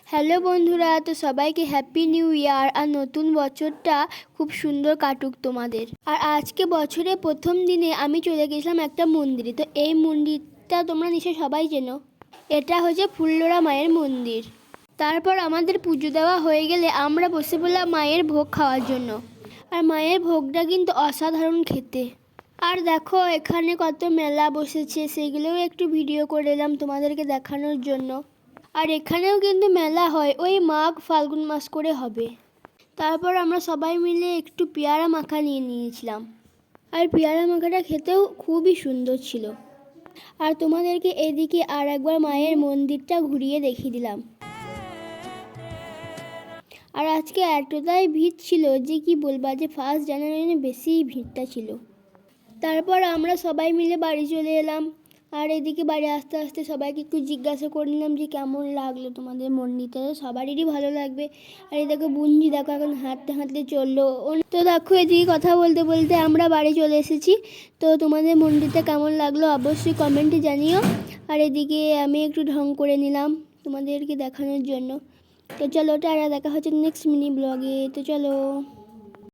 Hello বন্ধুরা, তো সবাইকে হ্যাপি নিউ ইয়ার। আর নতুন বছরটা খুব সুন্দর কাটুক তোমাদের। আর আজকে বছরের প্রথম দিনে আমি চলে গেছিলাম একটা মন্দিরে। তো এই মন্দিরটা তোমরা নিশ্চয়ই সবাই চেনো। এটা হচ্ছে ফুল্লরা মায়ের মন্দির। তারপর আমাদের পুজো দেওয়া হয়ে গেলে আমরা বসে পড়লাম মায়ের ভোগ খাওয়ার জন্য। আর মায়ের ভোগটা কিন্তু অসাধারণ খেতে। আর দেখো এখানে কত মেলা বসেছে, সেগুলোও একটু ভিডিও করে এলাম তোমাদেরকে দেখানোর জন্য। আর এখানেও কিন্তু মেলা হয়, ওই মাঘ ফাল্গুন মাস করে হবে। তারপর আমরা সবাই মিলে একটু পেয়ারা মাখা নিয়ে নিয়েছিলাম। আর পেয়ারা মাখাটা খেতেও খুবই সুন্দর ছিল। আর তোমাদেরকে এদিকে আর একবার মায়ের মন্দিরটা ঘুরিয়ে দেখিয়ে দিলাম। আর আজকে এতটাই ভিড় ছিল যে কি বলবা, যে 1 জানুয়ারি বেশিই ভিড়টা ছিল। তারপর আমরা সবাই মিলে বাড়ি চলে এলাম। আর এদিকে বাড়ি আস্তে আস্তে সবাইকে একটু জিজ্ঞাসা করে নিলাম যে কেমন লাগলো তোমাদের মন্দিরটা। সবারই ভালো লাগবে। আর এই দেখো বুঞ্জি দেখো এখন হাঁটতে হাঁটতে চললো। তো দেখো এদিকে কথা বলতে বলতে আমরা বাড়ি চলে এসেছি। তো তোমাদের মন্দিরটা কেমন লাগলো অবশ্যই কমেন্টে জানিও। আর এদিকে আমি একটু ঢং করে নিলাম তোমাদেরকে দেখানোর জন্য। তো চলো, টাটা, দেখা হচ্ছে নেক্সট মিনি ব্লগে। তো চলো।